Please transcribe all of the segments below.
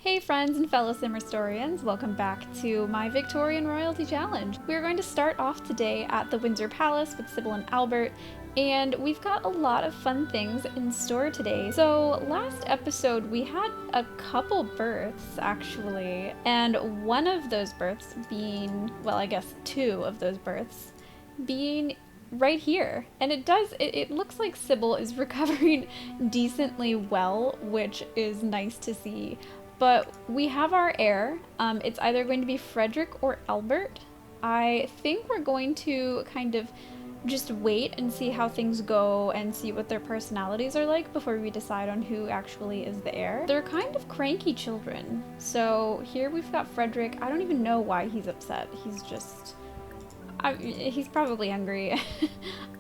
Hey friends and fellow sim historians, welcome back to my Victorian Royalty Challenge. We're going to start off today at the Windsor Palace with Sybil and Albert, and we've got a lot of fun things in store today. So last episode we had a couple births actually, and one of those births being, well, I guess two of those births being right here. And it looks like Sybil is recovering decently well, which is nice to see. But we have our heir. It's either going to be Frederick or Albert. I think we're going to kind of just wait and see how things go and see what their personalities are like before we decide on who actually is the heir. They're kind of cranky children. So here we've got Frederick. I don't even know why he's upset. He's probably hungry.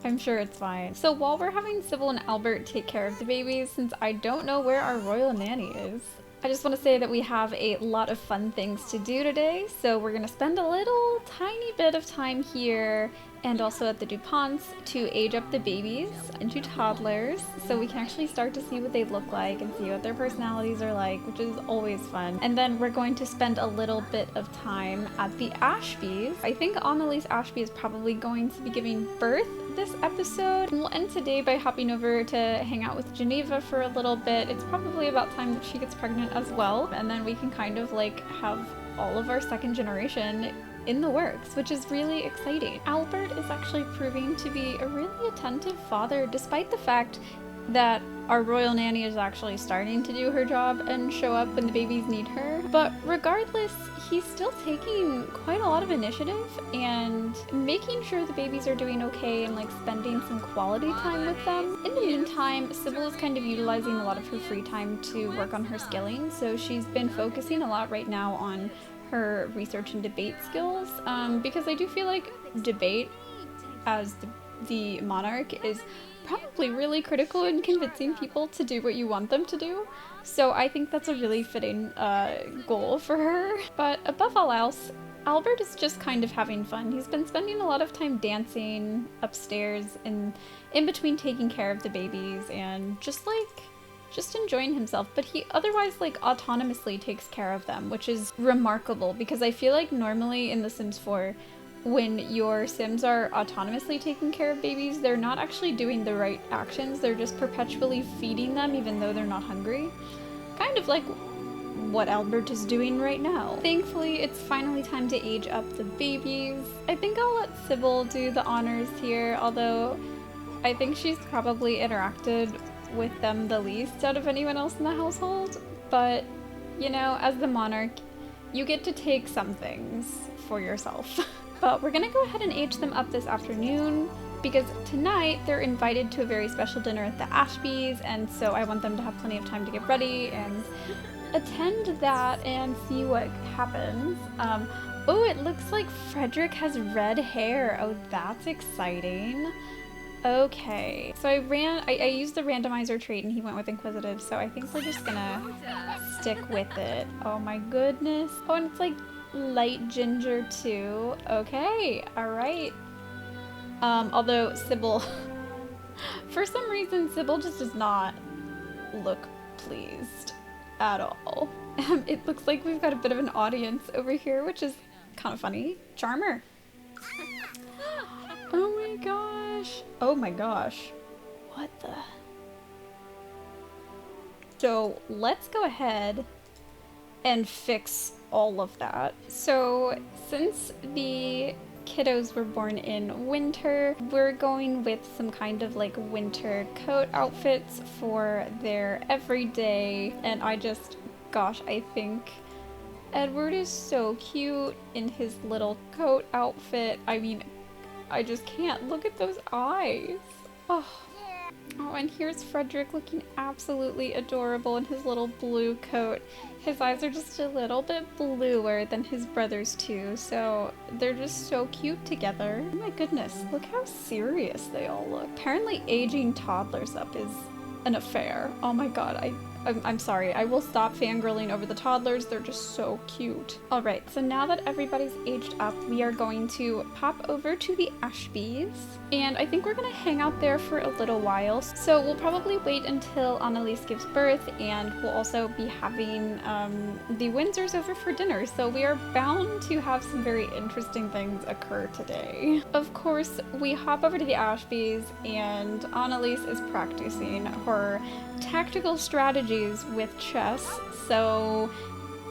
I'm sure it's fine. So while we're having Sybil and Albert take care of the babies, since I don't know where our royal nanny is, I just want to say that we have a lot of fun things to do today, so we're going to spend a little tiny bit of time here and also at the Duponts to age up the babies into toddlers so we can actually start to see what they look like and see what their personalities are like, which is always fun. And then we're going to spend a little bit of time at the Ashbys. I think Annelise Ashby is probably going to be giving birth this episode. And we'll end today by hopping over to hang out with Geneva for a little bit. It's probably about time that she gets pregnant as well. And then we can kind of like have all of our second generation in the works, which is really exciting. Albert is actually proving to be a really attentive father, despite the fact that our royal nanny is actually starting to do her job and show up when the babies need her. But regardless, he's still taking quite a lot of initiative and making sure the babies are doing okay and like spending some quality time with them. In the meantime, Sybil is kind of utilizing a lot of her free time to work on her skilling, so she's been focusing a lot right now on her research and debate skills, because I do feel like debate as the monarch is probably really critical in convincing people to do what you want them to do. So I think that's a really fitting goal for her. But above all else, Albert is just kind of having fun. He's been spending a lot of time dancing upstairs in between taking care of the babies and just enjoying himself, but he otherwise like autonomously takes care of them, which is remarkable because I feel like normally in The Sims 4, when your Sims are autonomously taking care of babies, they're not actually doing the right actions. They're just perpetually feeding them even though they're not hungry. Kind of like what Albert is doing right now. Thankfully, it's finally time to age up the babies. I think I'll let Sybil do the honors here, although I think she's probably interacted with them the least out of anyone else in the household. But, you know, as the monarch, you get to take some things for yourself. But we're gonna go ahead and age them up this afternoon because tonight they're invited to a very special dinner at the Ashbys, and so I want them to have plenty of time to get ready and attend that and see what happens. Oh, it looks like Frederick has red hair. Oh, that's exciting. Okay, so I used the randomizer trait and he went with Inquisitive, so I think we're just gonna stick with it. Oh my goodness. Oh, and it's like light ginger too. Okay, alright. Although Sybil, for some reason, Sybil just does not look pleased at all. It looks like we've got a bit of an audience over here, which is kind of funny. Charmer. Oh my gosh. Oh my gosh. What the? So let's go ahead and fix all of that. So since the kiddos were born in winter, we're going with some kind of like winter coat outfits for their everyday. And gosh, I think Edward is so cute in his little coat outfit. I mean, I just can't look at those eyes. Oh. Oh, and here's Frederick looking absolutely adorable in his little blue coat. His eyes are just a little bit bluer than his brother's too, so they're just so cute together. Oh my goodness, look how serious they all look. Apparently aging toddlers up is an affair. Oh my god, I'm sorry, I will stop fangirling over the toddlers. They're just so cute. All right, so now that everybody's aged up, we are going to pop over to the Ashbys. And I think we're gonna hang out there for a little while. So we'll probably wait until Annelise gives birth, and we'll also be having the Windsors over for dinner. So we are bound to have some very interesting things occur today. Of course, we hop over to the Ashbys, and Annelise is practicing her tactical strategies with chess. So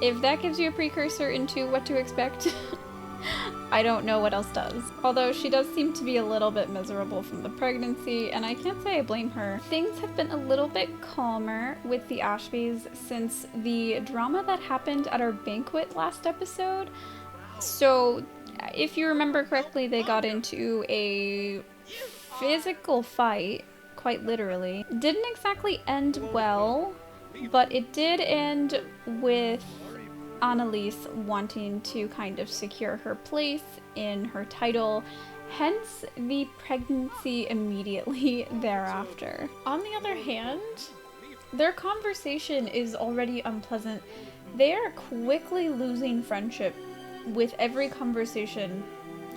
if that gives you a precursor into what to expect, I don't know what else does. Although she does seem to be a little bit miserable from the pregnancy, and I can't say I blame her. Things have been a little bit calmer with the Ashbys since the drama that happened at our banquet last episode. So if you remember correctly, they got into a physical fight, quite literally. Didn't exactly end well, but it did end with Annelise wanting to kind of secure her place in her title, hence the pregnancy immediately thereafter. On the other hand, their conversation is already unpleasant. They are quickly losing friendship with every conversation,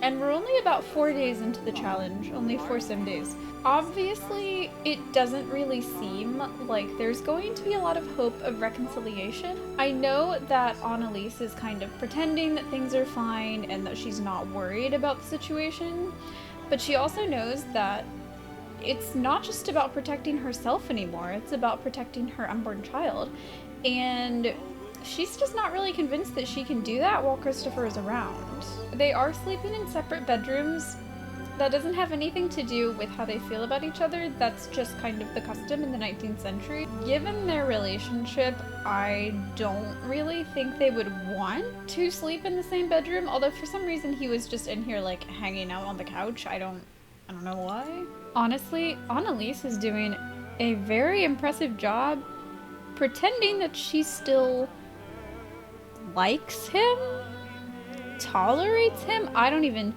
and we're only about 4 days into the challenge, only 4 sim days. Obviously, it doesn't really seem like there's going to be a lot of hope of reconciliation. I know that Annelise is kind of pretending that things are fine and that she's not worried about the situation, but she also knows that it's not just about protecting herself anymore, it's about protecting her unborn child. And she's just not really convinced that she can do that while Christopher is around. They are sleeping in separate bedrooms. That doesn't have anything to do with how they feel about each other. That's just kind of the custom in the 19th century. Given their relationship, I don't really think they would want to sleep in the same bedroom, although for some reason he was just in here like hanging out on the couch. I don't know why. Honestly, Annelise is doing a very impressive job pretending that she still likes him, tolerates him. I don't even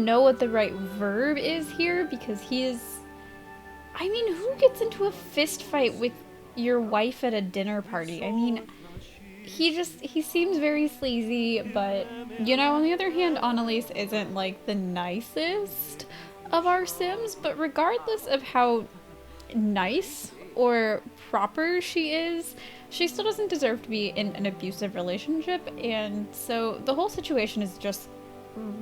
know what the right verb is here, because I mean, who gets into a fist fight with your wife at a dinner party? I mean, he seems very sleazy, but, you know, on the other hand, Annelise isn't, like, the nicest of our Sims, but regardless of how nice or proper she is, she still doesn't deserve to be in an abusive relationship, and so the whole situation is just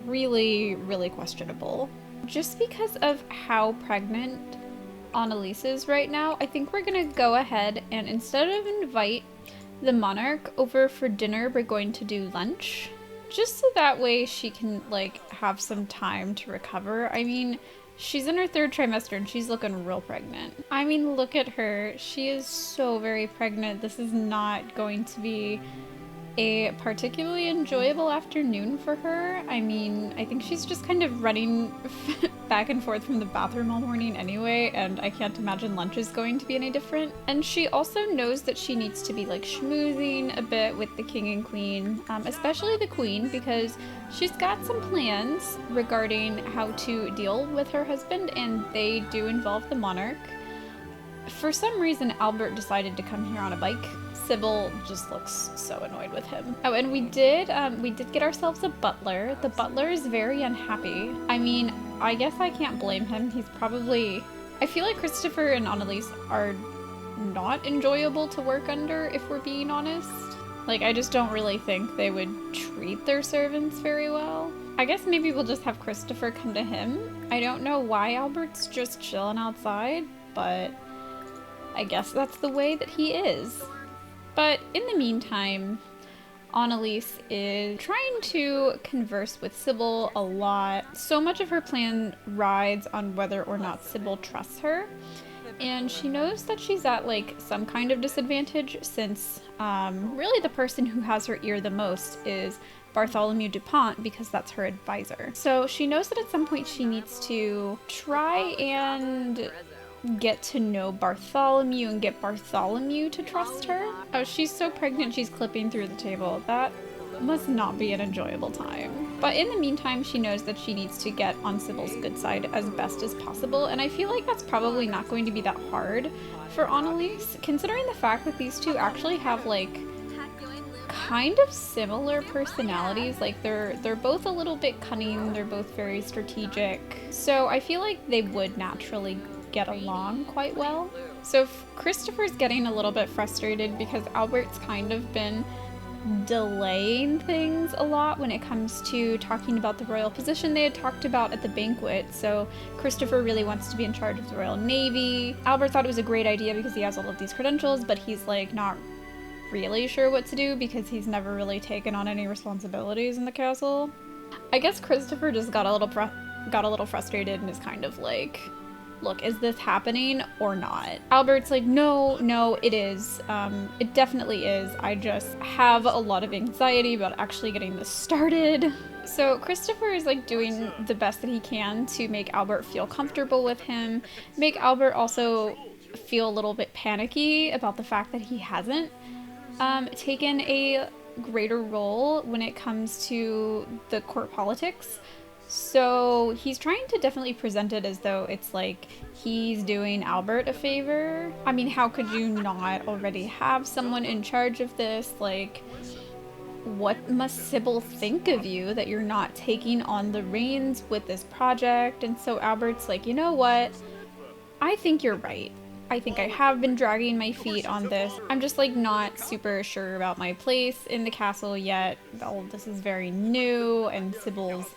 really, really questionable. Just because of how pregnant Annelise is right now, I think we're gonna go ahead and instead of invite the monarch over for dinner, we're going to do lunch. Just so that way she can, like, have some time to recover. I mean, she's in her 3rd trimester and she's looking real pregnant. I mean, look at her. She is so very pregnant. This is not going to be a particularly enjoyable afternoon for her. I mean, I think she's just kind of running back and forth from the bathroom all morning anyway, and I can't imagine lunch is going to be any different. And she also knows that she needs to be like schmoozing a bit with the king and queen, especially the queen, because she's got some plans regarding how to deal with her husband, and they do involve the monarch. For some reason, Albert decided to come here on a bike. Sybil just looks so annoyed with him. Oh, and we did get ourselves a butler. The butler is very unhappy. I mean, I guess I can't blame him. He's probably... I feel like Christopher and Annelise are not enjoyable to work under, if we're being honest. Like, I just don't really think they would treat their servants very well. I guess maybe we'll just have Christopher come to him. I don't know why Albert's just chilling outside, but I guess that's the way that he is. But in the meantime, Annelise is trying to converse with Sybil a lot. So much of her plan rides on whether or not Sybil trusts her. And she knows that she's at like some kind of disadvantage since really the person who has her ear the most is Bartholomew Dupont, because that's her advisor. So she knows that at some point she needs to try and get to know Bartholomew and get Bartholomew to trust her. Oh, she's so pregnant she's clipping through the table. That must not be an enjoyable time. But in the meantime, she knows that she needs to get on Sybil's good side as best as possible, and I feel like that's probably not going to be that hard for Annelise, considering the fact that these two actually have, like, kind of similar personalities. Like, they're both a little bit cunning, they're both very strategic, so I feel like they would naturally get along quite well. So Christopher's getting a little bit frustrated because Albert's kind of been delaying things a lot when it comes to talking about the royal position they had talked about at the banquet. So Christopher really wants to be in charge of the Royal Navy. Albert thought it was a great idea because he has all of these credentials, but he's like not really sure what to do because he's never really taken on any responsibilities in the castle. I guess Christopher just got a little frustrated and is kind of like, look, is this happening or not? Albert's like, no, it is. It definitely is. I just have a lot of anxiety about actually getting this started. So Christopher is like doing the best that he can to make Albert feel comfortable with him, make Albert also feel a little bit panicky about the fact that he hasn't taken a greater role when it comes to the court politics. So he's trying to definitely present it as though it's like he's doing Albert a favor. I mean, how could you not already have someone in charge of this? Like, what must Sybil think of you that you're not taking on the reins with this project? And so Albert's like, you know what? I think you're right. I think I have been dragging my feet on this. I'm just like not super sure about my place in the castle yet. All of this is very new and Sybil's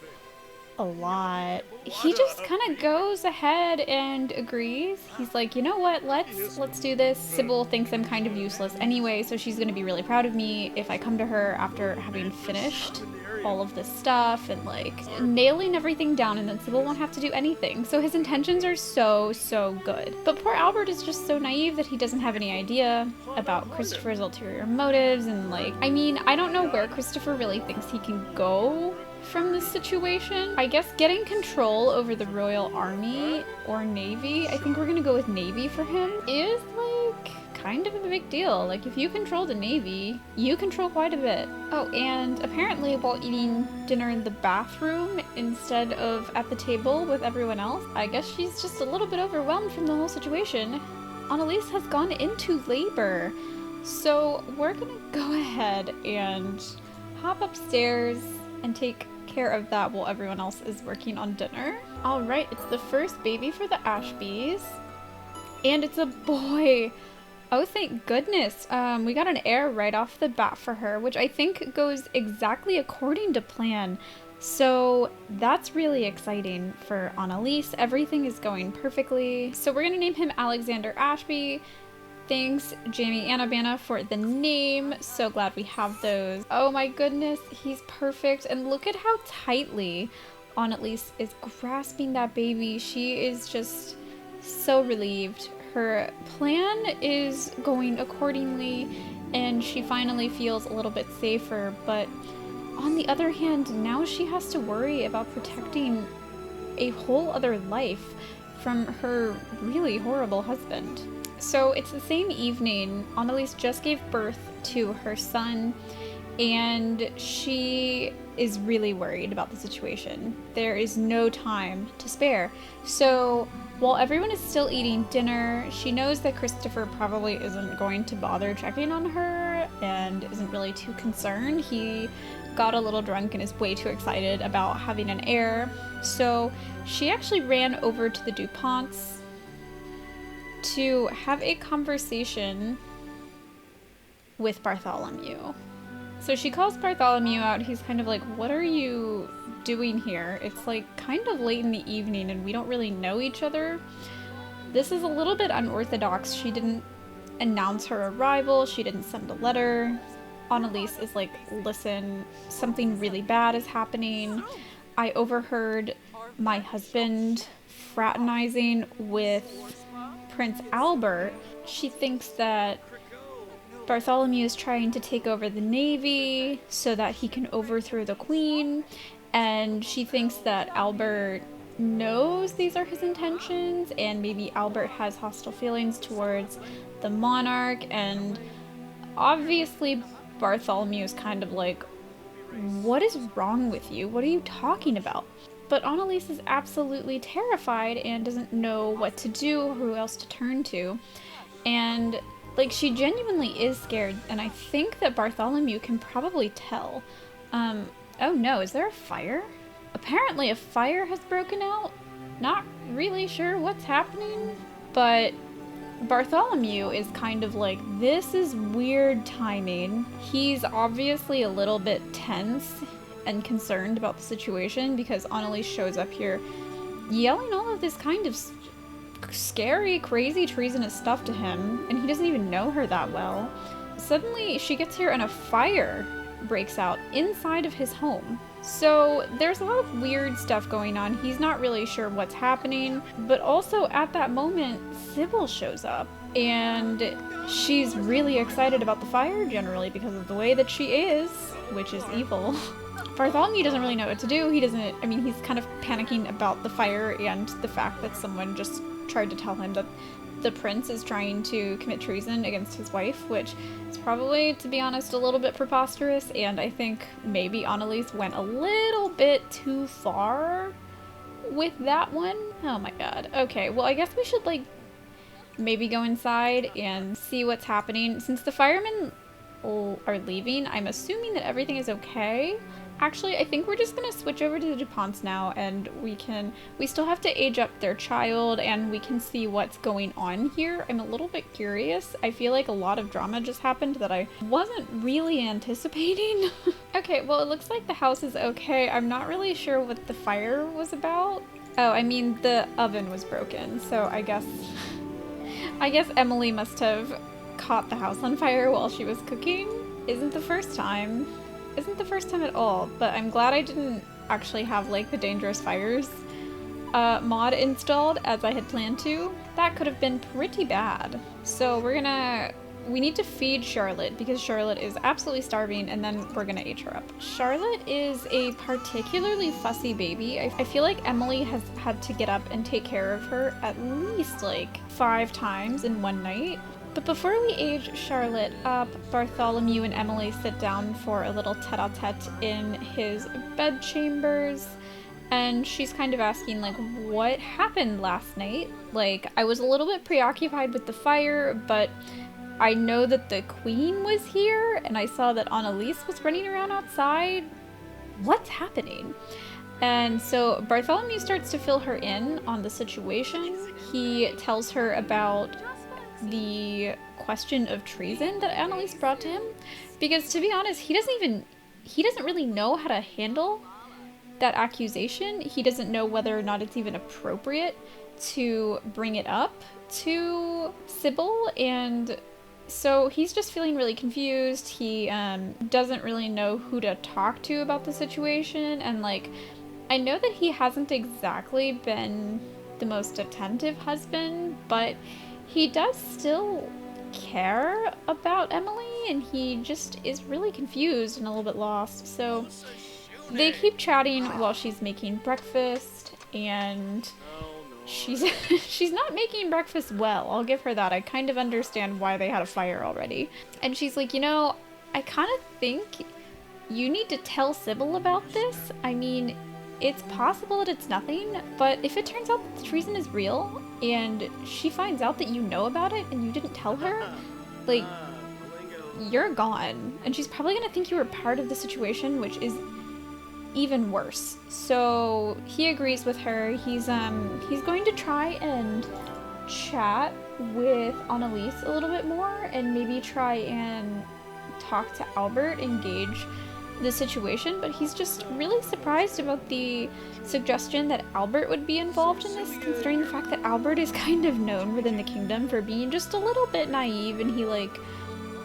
a lot. He just kind of goes ahead and agrees. He's like, you know what, let's do this. Sybil thinks I'm kind of useless anyway, so she's gonna be really proud of me if I come to her after having finished all of this stuff and like nailing everything down, and then Sybil won't have to do anything. So his intentions are so good. But poor Albert is just so naive that he doesn't have any idea about Christopher's ulterior motives, and like, I mean, I don't know where Christopher really thinks he can go from this situation. I guess getting control over the Royal Army or Navy, I think we're gonna go with Navy for him, is like kind of a big deal. Like, if you control the Navy, you control quite a bit. Oh, and apparently while eating dinner in the bathroom instead of at the table with everyone else, I guess she's just a little bit overwhelmed from the whole situation. Annelise has gone into labor. So we're gonna go ahead and hop upstairs and take care of that while everyone else is working on dinner. All right, it's the first baby for the Ashbys, and it's a boy. Oh, thank goodness. We got an heir right off the bat for her, which I think goes exactly according to plan. So that's really exciting for Annelise. Everything is going perfectly. So we're gonna name him Alexander Ashby. Thanks, Jamie Annabana, for the name. So glad we have those. Oh my goodness, he's perfect. And look at how tightly Annelise is grasping that baby. She is just so relieved. Her plan is going accordingly, and she finally feels a little bit safer. But on the other hand, now she has to worry about protecting a whole other life from her really horrible husband. So it's the same evening. Annelise just gave birth to her son, and she is really worried about the situation. There is no time to spare. So while everyone is still eating dinner, she knows that Christopher probably isn't going to bother checking on her and isn't really too concerned. He got a little drunk and is way too excited about having an heir. So she actually ran over to the Duponts to have a conversation with Bartholomew. So she calls Bartholomew out. He's kind of like, what are you doing here? It's like kind of late in the evening and we don't really know each other. This is a little bit unorthodox. She didn't announce her arrival. She didn't send a letter. Annelise is like, listen, something really bad is happening. I overheard my husband fraternizing with Prince Albert. She thinks that Bartholomew is trying to take over the Navy so that he can overthrow the Queen, and she thinks that Albert knows these are his intentions, and maybe Albert has hostile feelings towards the monarch, and obviously Bartholomew is kind of like, what is wrong with you? What are you talking about? But Annelise is absolutely terrified and doesn't know what to do or who else to turn to. And, like, she genuinely is scared, and I think that Bartholomew can probably tell. Oh no, is there a fire? Apparently a fire has broken out. Not really sure what's happening, but Bartholomew is kind of like, this is weird timing. He's obviously a little bit tense and concerned about the situation because Annelise shows up here yelling all of this kind of scary, crazy, treasonous stuff to him, and he doesn't even know her that well. Suddenly, she gets here and a fire breaks out inside of his home. So there's a lot of weird stuff going on. He's not really sure what's happening, but also at that moment, Sybil shows up, and she's really excited about the fire generally because of the way that she is, which is evil. Bartholomew doesn't really know what to do. He's kind of panicking about the fire and the fact that someone just tried to tell him that the prince is trying to commit treason against his wife, which is probably, to be honest, a little bit preposterous, and I think maybe Annelise went a little bit too far with that one. Oh my god. Okay, well I guess we should, like, maybe go inside and see what's happening. Since the firemen are leaving, I'm assuming that everything is okay. Actually, I think we're just gonna switch over to the Duponts now, and we still have to age up their child, and we can see what's going on here. I'm a little bit curious. I feel like a lot of drama just happened that I wasn't really anticipating. Okay, well, it looks like the house is okay. I'm not really sure what the fire was about. Oh, I mean, the oven was broken, so I guess Emily must have caught the house on fire while she was cooking. Isn't the first time at all, but I'm glad I didn't actually have, like, the dangerous fires mod installed as I had planned to. That could have been pretty bad. So we need to feed Charlotte because Charlotte is absolutely starving, and then we're gonna age her up. Charlotte is a particularly fussy baby. I feel like Emily has had to get up and take care of her at least like 5 times in one night. But before we age Charlotte up, Bartholomew and Emily sit down for a little tete-a-tete in his bedchambers, and she's kind of asking, like, what happened last night? Like, I was a little bit preoccupied with the fire, but I know that the queen was here, and I saw that Annelise was running around outside. What's happening? And so Bartholomew starts to fill her in on the situation. He tells her about the question of treason that Annelise brought to him, because to be honest, he doesn't really know how to handle that accusation. He doesn't know whether or not it's even appropriate to bring it up to Sybil, and so he's just feeling really confused. He doesn't really know who to talk to about the situation, and, like, I know that he hasn't exactly been the most attentive husband, but he does still care about Emily, and he just is really confused and a little bit lost. So they keep chatting while she's making breakfast, and she's not making breakfast well. I'll give her that. I kind of understand why they had a fire already. And she's like, you know, I kind of think you need to tell Sybil about this. I mean, it's possible that it's nothing, but if it turns out that the treason is real, and she finds out that you know about it and you didn't tell her, like, you're gone. And she's probably gonna think you were part of the situation, which is even worse. So he agrees with her. He's going to try and chat with Annelise a little bit more, and maybe try and talk to Albert, engage the situation, but he's just really surprised about the suggestion that Albert would be involved in this, considering the fact that Albert is kind of known within the kingdom for being just a little bit naive, and he, like,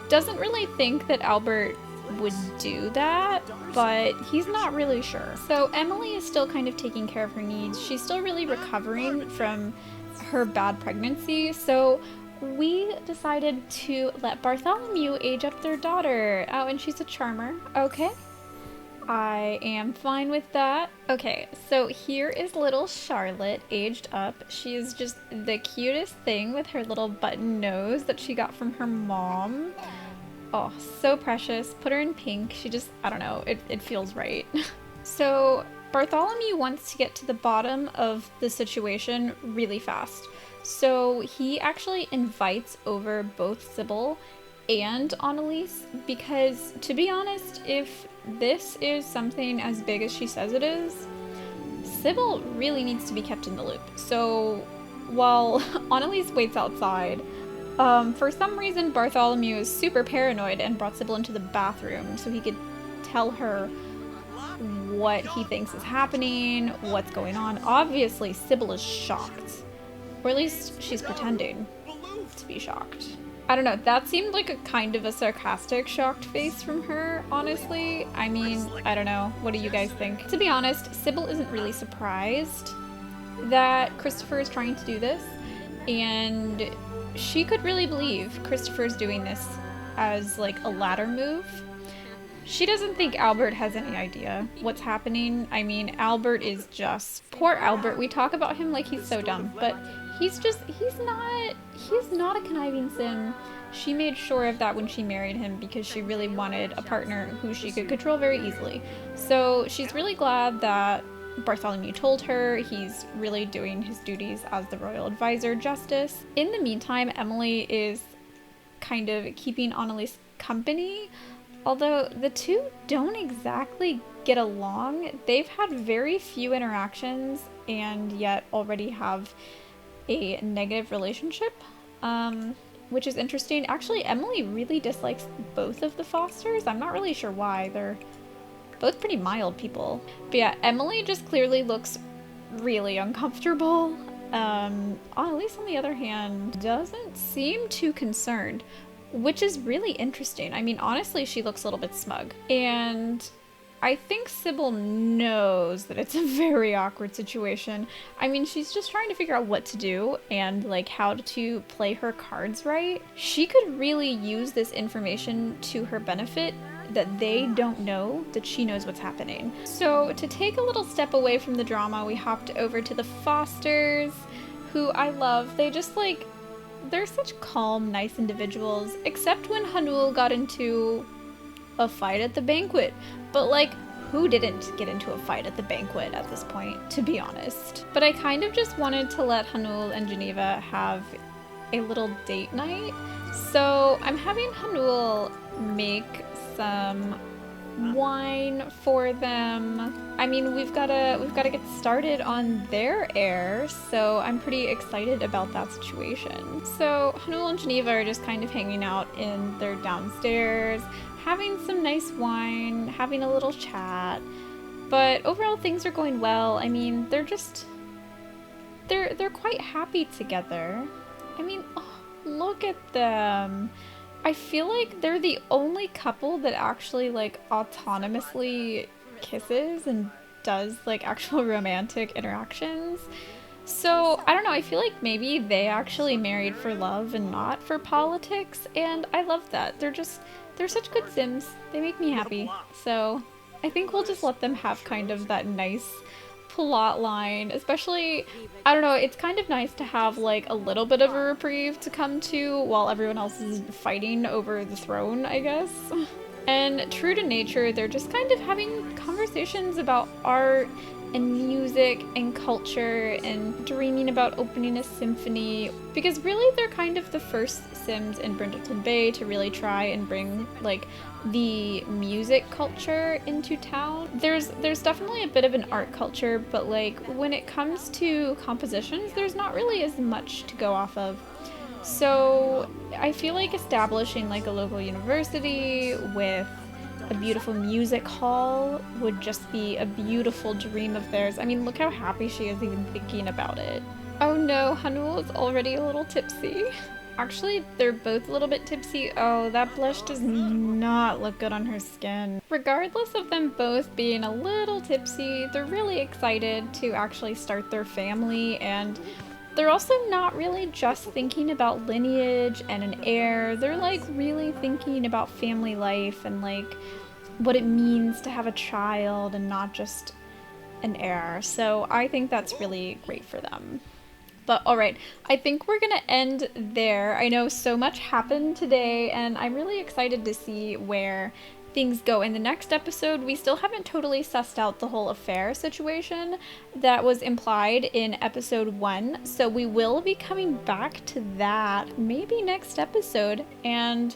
doesn't really think that Albert would do that, but he's not really sure. So Emily is still kind of taking care of her needs. She's still really recovering from her bad pregnancy, so we decided to let Bartholomew age up their daughter. Oh, and she's a charmer. Okay. I am fine with that. Okay, so here is little Charlotte aged up. She is just the cutest thing with her little button nose that she got from her mom. Oh, so precious. Put her in pink. She just, I don't know, it feels right. So Bartholomew wants to get to the bottom of the situation really fast. So he actually invites over both Sybil and Annelise because, to be honest, if this is something as big as she says it is, Sybil really needs to be kept in the loop. So while Annelise waits outside, for some reason Bartholomew is super paranoid and brought Sybil into the bathroom so he could tell her what he thinks is happening, what's going on. Obviously, Sybil is shocked. Or at least she's pretending to be shocked. I don't know, that seemed like a kind of a sarcastic shocked face from her, honestly. I mean, I don't know. What do you guys think? To be honest, Sybil isn't really surprised that Christopher is trying to do this, and she could really believe Christopher's doing this as like a ladder move. She doesn't think Albert has any idea what's happening. I mean, Albert is just... Poor Albert, we talk about him like he's so dumb, but he's not a conniving sim. She made sure of that when she married him because she really wanted a partner who she could control very easily. So she's really glad that Bartholomew told her. He's really doing his duties as the royal advisor justice. In the meantime, Emily is kind of keeping Annelise company. Although the two don't exactly get along, they've had very few interactions and yet already have a negative relationship, which is interesting. Actually, Emily really dislikes both of the Fosters. I'm not really sure why. They're both pretty mild people. But yeah, Emily just clearly looks really uncomfortable. Annelise, on the other hand, doesn't seem too concerned, which is really interesting. I mean, honestly, she looks a little bit smug. And I think Sybil knows that it's a very awkward situation. I mean, she's just trying to figure out what to do and like how to play her cards right. She could really use this information to her benefit, that they don't know that she knows what's happening. So to take a little step away from the drama, we hopped over to the Fosters, who I love. They just like, they're such calm, nice individuals, except when Hanul got into a fight at the banquet. But like, who didn't get into a fight at the banquet at this point, to be honest? But I kind of just wanted to let Hanul and Geneva have a little date night. So I'm having Hanul make some wine for them. I mean, we've gotta get started on their heir, so I'm pretty excited about that situation. So Hanul and Geneva are just kind of hanging out in their downstairs, having some nice wine, having a little chat. But overall things are going well. I mean, they're quite happy together. I mean, oh, look at them. I feel like they're the only couple that actually like autonomously kisses and does like actual romantic interactions. So I don't know, I feel like maybe they actually married for love and not for politics, and I love that. They're such good sims. They make me happy. So I think we'll just let them have kind of that nice plot line, especially, I don't know, it's kind of nice to have like a little bit of a reprieve to come to while everyone else is fighting over the throne, I guess. And true to nature, they're just kind of having conversations about art and music and culture and dreaming about opening a symphony, because really they're kind of the first sims in Brindleton Bay to really try and bring like the music culture into town. There's definitely a bit of an art culture, but like when it comes to compositions, there's not really as much to go off of. So I feel like establishing like a local university with a beautiful music hall would just be a beautiful dream of theirs. I mean, look how happy she is even thinking about it. Oh no, Hanul is already a little tipsy. Actually, they're both a little bit tipsy. Oh, that blush does not look good on her skin. Regardless of them both being a little tipsy, they're really excited to actually start their family, and they're also not really just thinking about lineage and an heir. They're like really thinking about family life and like what it means to have a child and not just an heir. So I think that's really great for them. But alright, I think we're gonna end there. I know so much happened today, and I'm really excited to see where things go in the next episode. We still haven't totally sussed out the whole affair situation that was implied in episode 1, so we will be coming back to that maybe next episode, and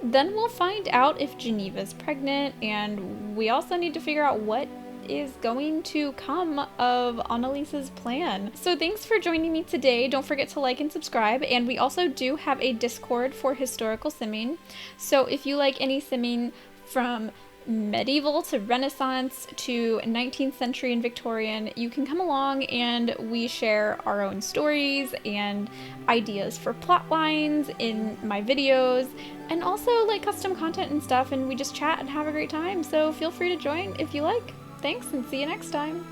then we'll find out if Geneva's pregnant, and we also need to figure out what is going to come of Annelise's plan. So thanks for joining me today. Don't forget to like and subscribe, and we also do have a Discord for historical simming. So if you like any simming from medieval to Renaissance to 19th century and Victorian, you can come along and we share our own stories and ideas for plot lines in my videos, and also like custom content and stuff, and we just chat and have a great time. So feel free to join if you like. Thanks, and see you next time.